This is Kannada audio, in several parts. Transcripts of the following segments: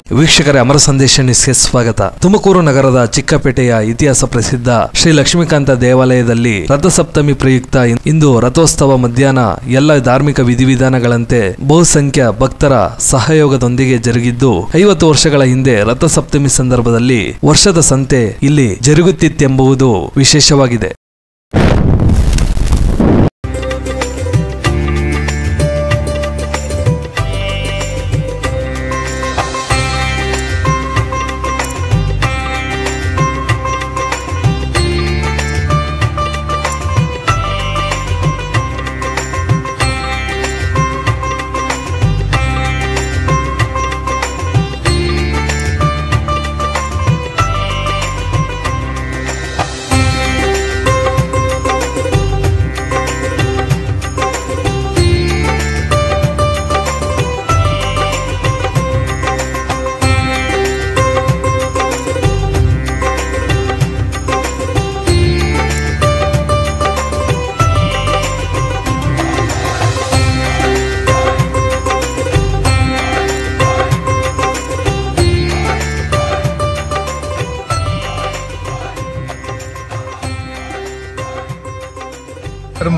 ವೀಕ್ಷಕರೇ, ಅಮರ ಸಂದೇಶ ನ್ಯೂಸ್ಗೆ ಸ್ವಾಗತ. ತುಮಕೂರು ನಗರದ ಚಿಕ್ಕಪೇಟೆಯ ಇತಿಹಾಸ ಪ್ರಸಿದ್ಧ ಶ್ರೀ ಲಕ್ಷ್ಮೀಕಾಂತ ದೇವಾಲಯದಲ್ಲಿ ರಥಸಪ್ತಮಿ ಪ್ರಯುಕ್ತ ಇಂದು ರಥೋತ್ಸವ ಮಧ್ಯಾಹ್ನ ಎಲ್ಲ ಧಾರ್ಮಿಕ ವಿಧಿವಿಧಾನಗಳಂತೆ ಬಹುಸಂಖ್ಯ ಭಕ್ತರ ಸಹಯೋಗದೊಂದಿಗೆ ಜರುಗಿದ್ದು 50 ವರ್ಷಗಳ ಹಿಂದೆ ರಥಸಪ್ತಮಿ ಸಂದರ್ಭದಲ್ಲಿ ವರ್ಷದ ಸಂತೆ ಇಲ್ಲಿ ಜರುಗುತ್ತಿತ್ತೆಂಬುದು ವಿಶೇಷವಾಗಿದೆ.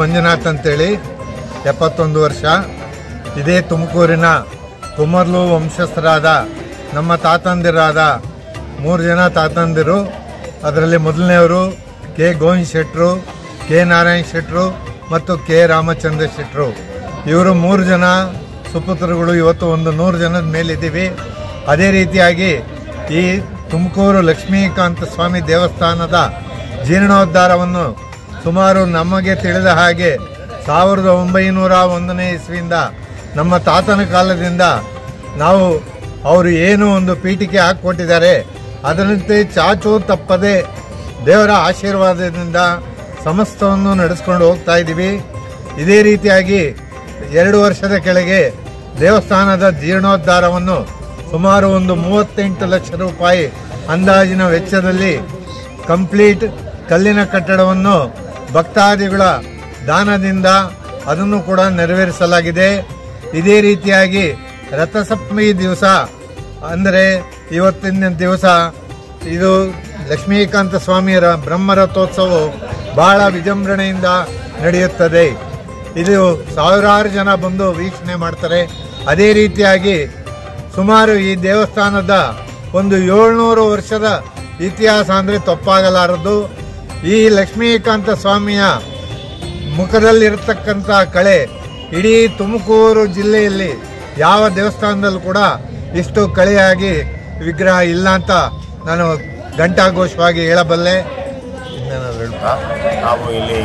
ಮಂಜುನಾಥ್ ಅಂತೇಳಿ 71 ವರ್ಷ. ಇದೇ ತುಮಕೂರಿನ ಕುಮರ್ಲು ವಂಶಸ್ಥರಾದ ನಮ್ಮ ತಾತಂದಿರಾದ 3 ಜನ ತಾತಂದಿರು. ಅದರಲ್ಲಿ ಮೊದಲನೆಯವರು ಕೆ ಗೋವಿಂದ್ ಶೆಟ್ರು, ಕೆ ನಾರಾಯಣ್ ಶೆಟ್ರು ಮತ್ತು ಕೆ ರಾಮಚಂದ್ರ ಶೆಟ್ರು. ಇವರು 3 ಜನ ಸುಪುತ್ರಗಳು. ಇವತ್ತು ಒಂದು 100 ಜನದ ಮೇಲಿದ್ದೀವಿ. ಅದೇ ರೀತಿಯಾಗಿ ಈ ತುಮಕೂರು ಲಕ್ಷ್ಮೀಕಾಂತ ಸ್ವಾಮಿ ದೇವಸ್ಥಾನದ ಜೀರ್ಣೋದ್ಧಾರವನ್ನು ಸುಮಾರು ನಮಗೆ ತಿಳಿದ ಹಾಗೆ 1901ನೇ ಇಸ್ವಿಯಿಂದ ನಮ್ಮ ತಾತನ ಕಾಲದಿಂದ ನಾವು ಅವರು ಏನು ಒಂದು ಪೀಠಿಕೆ ಹಾಕಿಕೊಟ್ಟಿದ್ದಾರೆ ಅದರಂತೆ ಚಾಚು ತಪ್ಪದೆ ದೇವರ ಆಶೀರ್ವಾದದಿಂದ ಸಮಸ್ತವನ್ನು ನಡೆಸ್ಕೊಂಡು ಹೋಗ್ತಾ ಇದ್ದೀವಿ. ಇದೇ ರೀತಿಯಾಗಿ 2 ವರ್ಷದ ಕೆಳಗೆ ದೇವಸ್ಥಾನದ ಜೀರ್ಣೋದ್ಧಾರವನ್ನು ಸುಮಾರು ಒಂದು 38 ಲಕ್ಷ ರೂಪಾಯಿ ಅಂದಾಜಿನ ವೆಚ್ಚದಲ್ಲಿ ಕಂಪ್ಲೀಟ್ ಕಲ್ಲಿನ ಕಟ್ಟಡವನ್ನು ಭಕ್ತಾದಿಗಳ ದಾನದಿಂದ ಅದನ್ನು ಕೂಡ ನೆರವೇರಿಸಲಾಗಿದೆ. ಇದೇ ರೀತಿಯಾಗಿ ರಥಸಪ್ತಮಿ ದಿವಸ ಅಂದರೆ ಇವತ್ತಿನ ದಿವಸ ಇದು ಲಕ್ಷ್ಮೀಕಾಂತ ಸ್ವಾಮಿಯರ ಬ್ರಹ್ಮರಥೋತ್ಸವವು ಬಹಳ ವಿಜೃಂಭಣೆಯಿಂದ ನಡೆಯುತ್ತದೆ. ಇದು ಸಾವಿರಾರು ಜನ ಬಂದು ವೀಕ್ಷಣೆ ಮಾಡ್ತಾರೆ. ಅದೇ ರೀತಿಯಾಗಿ ಸುಮಾರು ಈ ದೇವಸ್ಥಾನದ ಒಂದು 700 ವರ್ಷದ ಇತಿಹಾಸ ಅಂದರೆ ತಪ್ಪಾಗಲಾರದು. ಈ ಲಕ್ಷ್ಮೀಕಾಂತ ಸ್ವಾಮಿಯ ಮುಖದಲ್ಲಿರತಕ್ಕಂಥ ಕಳೆ ಇಡೀ ತುಮಕೂರು ಜಿಲ್ಲೆಯಲ್ಲಿ ಯಾವ ದೇವಸ್ಥಾನದಲ್ಲೂ ಕೂಡ ಇಷ್ಟು ಕಳೆಯಾಗಿ ವಿಗ್ರಹ ಇಲ್ಲ ಅಂತ ನಾನು ಘಂಟಾಘೋಷವಾಗಿ ಹೇಳಬಲ್ಲೆ. ನಾವು ಇಲ್ಲಿ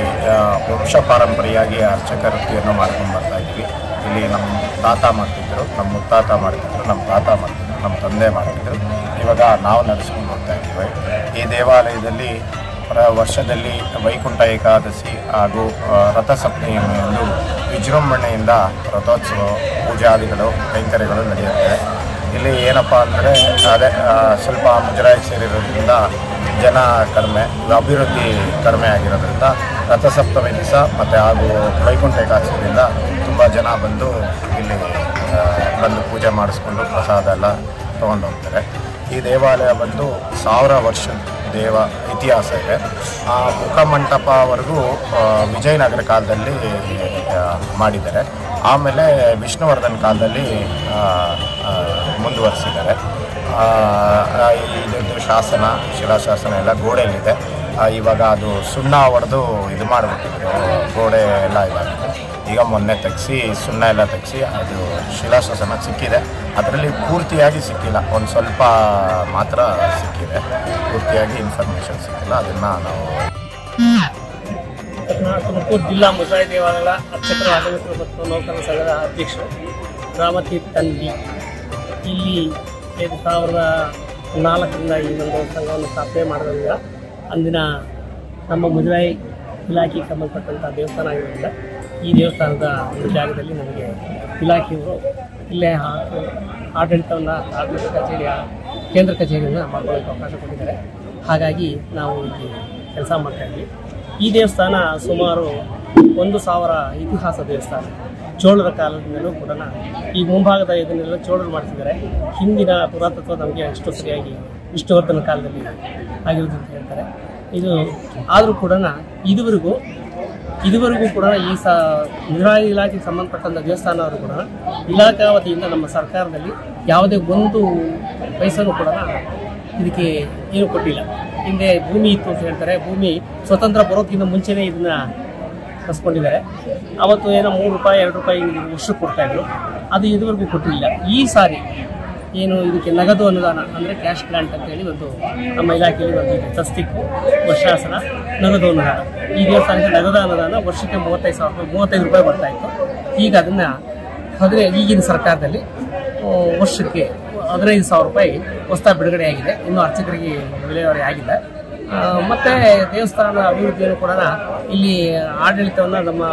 ವಂಶ ಪಾರಂಪರೆಯಾಗಿ ಅರ್ಚಕ ವೃತ್ತಿಯನ್ನು ಮಾಡ್ಕೊಂಡು ಬರ್ತಾ ಇದ್ದೀವಿ. ಇಲ್ಲಿ ನಮ್ಮ ತಾತ ಮಾಡ್ತಿದ್ರು, ನಮ್ಮ ಮುತ್ತಾತ ಮಾಡ್ತಿದ್ರು, ನಮ್ಮ ತಾತ ಮಾಡ್ತಿದ್ರು, ನಮ್ಮ ತಂದೆ ಮಾಡ್ತಿದ್ರು. ಇವಾಗ ನಾವು ನಡೆಸ್ಕೊಂಡು ಹೋಗ್ತಾ ಇದ್ದೀವಿ. ಈ ದೇವಾಲಯದಲ್ಲಿ ವರ್ಷದಲ್ಲಿ ವೈಕುಂಠ ಏಕಾದಶಿ ಹಾಗೂ ರಥಸಪ್ತಮಿಯಂದು ವಿಜೃಂಭಣೆಯಿಂದ ರಥೋತ್ಸವ ಪೂಜಾದಿಗಳು ಕೈಂಕರ್ಯಗಳು ನಡೆಯುತ್ತೆ. ಇಲ್ಲಿ ಏನಪ್ಪ ಅಂದರೆ ಅದೇ ಸ್ವಲ್ಪ ಮುಜರಾಯಿ ಸೇರಿರೋದ್ರಿಂದ ಜನ ಕಡಿಮೆ, ಅಭಿವೃದ್ಧಿ ಕಡಿಮೆ ಆಗಿರೋದ್ರಿಂದ ರಥಸಪ್ತಮಿ ದಿವಸ ಮತ್ತು ಹಾಗೂ ವೈಕುಂಠ ಏಕಾದಶಿಯಿಂದ ತುಂಬ ಜನ ಬಂದು ಇಲ್ಲಿ ಪೂಜೆ ಮಾಡಿಸ್ಕೊಂಡು ಪ್ರಸಾದ ಎಲ್ಲ ತೊಗೊಂಡು ಹೋಗ್ತಾರೆ. ಈ ದೇವಾಲಯ ಬಂದು 1000 ವರ್ಷ ಇತಿಹಾಸ ಇದೆ. ಆ ಮುಖಮಂಟಪವರೆಗೂ ವಿಜಯನಗರ ಕಾಲದಲ್ಲಿ ಮಾಡಿದ್ದಾರೆ. ಆಮೇಲೆ ವಿಷ್ಣುವರ್ಧನ್ ಕಾಲದಲ್ಲಿ ಮುಂದುವರಿಸಿದ್ದಾರೆ. ಇದೊಂದು ಶಾಸನ, ಶಿಲಾಶಾಸನ ಎಲ್ಲ ಗೋಡೆಯಲ್ಲಿದೆ. ಇವಾಗ ಅದು ಸುಣ್ಣ ಹೊಡೆದು ಇದು ಮಾಡಿಬಿಟ್ಟಿದ್ರು, ಗೋಡೆ ಎಲ್ಲ ಇದಾಗಿದೆ. ಈಗ ಮೊನ್ನೆ ತೆಗೆಸಿ ಸುಣ್ಣ ಎಲ್ಲ ತೆಗೆಸಿ ಅದು ಶಿಲಾಶಾಸನ ಸಿಕ್ಕಿದೆ. ಅದರಲ್ಲಿ ಪೂರ್ತಿಯಾಗಿ ಸಿಕ್ಕಿಲ್ಲ, ಒಂದು ಸ್ವಲ್ಪ ಮಾತ್ರ ಸಿಕ್ಕಿದೆ. ಪೂರ್ತಿಯಾಗಿ ಇನ್ಫಾರ್ಮೇಷನ್ ಸಿಕ್ಕಿಲ್ಲ. ಅದನ್ನು ನಾವು ತುಮಕೂರು ಜಿಲ್ಲಾ ಮುಜರಾಯಿ ದೇವಾಲಯಗಳ ಅರ್ಚಕರ ಆಡಳಿತ ಮತ್ತು ನೌಕರರ ಸಂಘದ ಅಧ್ಯಕ್ಷರು ರಾಮತೀರ್ಥನ್ವಿ. ಇಲ್ಲಿ 2004ರಿಂದ ಈ ಒಂದು ಸಂಘವನ್ನು ಸ್ಥಾಪನೆ ಮಾಡೋದ್ರಿಂದ ಅಂದಿನ ನಮ್ಮ ಮುಜರಾಯಿ ಇಲಾಖೆಗೆ ಸಂಬಂಧಪಟ್ಟಂಥ ದೇವಸ್ಥಾನ ಆಗಿರೋದ್ರಿಂದ ಈ ದೇವಸ್ಥಾನದ ಒಂದು ಜಾಗದಲ್ಲಿ ನಮಗೆ ಇಲಾಖೆಯವರು ಇಲ್ಲೇ ಆಡಳಿತವನ್ನು ಆಡಳಿತ ಕಚೇರಿಯ ಕೇಂದ್ರ ಕಚೇರಿಯನ್ನು ಮಾಡ್ಕೊಳ್ಳೋಕ್ಕೆ ಅವಕಾಶ ಕೊಟ್ಟಿದ್ದಾರೆ. ಹಾಗಾಗಿ ನಾವು ಇಲ್ಲಿ ಕೆಲಸ ಮಾಡ್ತಾಯಿದ್ವಿ. ಈ ದೇವಸ್ಥಾನ ಸುಮಾರು 1000 ಇತಿಹಾಸ ದೇವಸ್ಥಾನ. ಚೋಳರ ಕಾಲದಿಂದಲೂ ಕೂಡ ಈ ಮುಂಭಾಗದ ಇದನ್ನೆಲ್ಲ ಚೋಳರು ಮಾಡ್ತಿದ್ದಾರೆ. ಹಿಂದಿನ ಪುರಾತತ್ವ ನಮಗೆ ಅಷ್ಟು ಸರಿಯಾಗಿ ವಿಷ್ಣುವರ್ಧನ ಕಾಲದಲ್ಲಿ ಆಗಿರೋದು ಅಂತ ಹೇಳ್ತಾರೆ. ಇದು ಆದರೂ ಕೂಡ ಇದುವರೆಗೂ ಕೂಡ ಈ ಮುಜರಾಯಿ ಇಲಾಖೆಗೆ ಸಂಬಂಧಪಟ್ಟಂಥ ದೇವಸ್ಥಾನವರು ಕೂಡ ಇಲಾಖಾ ವತಿಯಿಂದ ನಮ್ಮ ಸರ್ಕಾರದಲ್ಲಿ ಯಾವುದೇ ಒಂದು ಪೈಸೆನೂ ಕೂಡ ಇದಕ್ಕೆ ಏನು ಕೊಟ್ಟಿಲ್ಲ. ಹಿಂದೆ ಭೂಮಿ ಇತ್ತು ಅಂತ ಹೇಳ್ತಾರೆ. ಭೂಮಿ ಸ್ವತಂತ್ರ ಬರೋದಕ್ಕಿಂತ ಮುಂಚೆನೇ ಇದನ್ನ ಕಸ್ಕೊಂಡಿದ್ದಾರೆ. ಅವತ್ತು ಏನೋ ₹3 ₹2 ವರ್ಷಕ್ಕೆ ಕೊಡ್ತಾಯಿದ್ರು. ಅದು ಇದುವರೆಗೂ ಕೊಟ್ಟಿಲ್ಲ. ಈ ಸಾರಿ ಏನು ಇದಕ್ಕೆ ನಗದು ಅನುದಾನ ಅಂದರೆ ಕ್ಯಾಶ್ ಗ್ರಾಂಟ್ ಅಂತೇಳಿ ಒಂದು ನಮ್ಮ ಇಲಾಖೆಯಲ್ಲಿ ಒಂದು ತಸ್ತಿಕ್ಕು ವರ್ಷಾಸನ ನಗದು ಅನುದಾನ. ಈ ದೇವಸ್ಥಾನಕ್ಕೆ ನಗದು ಅನುದಾನ ವರ್ಷಕ್ಕೆ ₹35,000 ಬರ್ತಾಯಿತ್ತು. ಈಗ ಅದನ್ನು ಈಗಿನ ಸರ್ಕಾರದಲ್ಲಿ ವರ್ಷಕ್ಕೆ ₹15,000 ಹೊಸ ಬಿಡುಗಡೆ ಆಗಿದೆ. ಇನ್ನೂ ಅರ್ಚಕರಿಗೆ ವಿಲೇವಾರಿ ಆಗಿಲ್ಲ. ಮತ್ತು ದೇವಸ್ಥಾನದ ಅಭಿವೃದ್ಧಿಯನ್ನು ಕೂಡ ಇಲ್ಲಿ ಆಡಳಿತವನ್ನು ನಮ್ಮ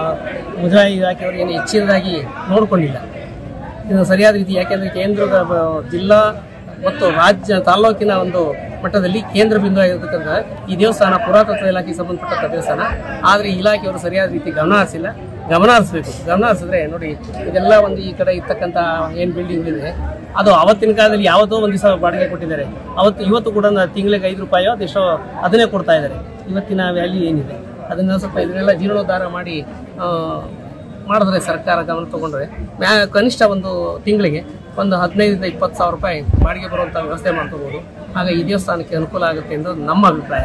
ಮುಜರಾಯಿ ಇಲಾಖೆಯವರು ಏನು ಹೆಚ್ಚಿನದಾಗಿ ನೋಡಿಕೊಂಡಿಲ್ಲ. ಇದು ಸರಿಯಾದ ರೀತಿ, ಯಾಕೆಂದರೆ ಕೇಂದ್ರದ ಜಿಲ್ಲಾ ಮತ್ತು ರಾಜ್ಯ ತಾಲ್ಲೂಕಿನ ಒಂದು ಮಟ್ಟದಲ್ಲಿ ಕೇಂದ್ರ ಬಿಂದು ಆಗಿರತಕ್ಕಂಥ ಈ ದೇವಸ್ಥಾನ ಪುರಾತತ್ವ ಇಲಾಖೆಗೆ ಸಂಬಂಧಪಟ್ಟ ದೇವಸ್ಥಾನ. ಆದರೆ ಇಲಾಖೆಯವರು ಸರಿಯಾದ ರೀತಿ ಗಮನ ಹರಿಸಬೇಕು. ಗಮನ ಹರಿಸಿದ್ರೆ ನೋಡಿ, ಇದೆಲ್ಲ ಒಂದು ಈ ಕಡೆ ಇರ್ತಕ್ಕಂಥ ಏನು ಬಿಲ್ಡಿಂಗ್ ಇದೆ ಅದು ಅವತ್ತಿನ ಕಾಲದಲ್ಲಿ ಯಾವತ್ತೋ ಒಂದು ದಿವಸ ಬಾಡಿಗೆ ಕೊಟ್ಟಿದ್ದಾರೆ. ಇವತ್ತು ಕೂಡ ತಿಂಗಳಿಗೆ ₹5 ಅದೆಷ್ಟೋ ಅದನ್ನೇ ಕೊಡ್ತಾ ಇದ್ದಾರೆ. ಇವತ್ತಿನ ವ್ಯಾಲ್ಯೂ ಏನಿದೆ ಅದನ್ನ ಸ್ವಲ್ಪ ಇದನ್ನೆಲ್ಲ ಜೀರ್ಣೋದ್ಧಾರ ಮಾಡಿದ್ರೆ ಸರ್ಕಾರ ಗಮನ ತಗೊಂಡ್ರೆ ಕನಿಷ್ಠ ಒಂದು ತಿಂಗಳಿಗೆ ಒಂದು ₹15,000 - ₹20,000 ಬಾಡಿಗೆ ಬರುವಂಥ ವ್ಯವಸ್ಥೆ ಮಾಡ್ಕೋಬೋದು. ಆಗ ಈ ದೇವಸ್ಥಾನಕ್ಕೆ ಅನುಕೂಲ ಆಗುತ್ತೆ ಎಂದು ನಮ್ಮ ಅಭಿಪ್ರಾಯ.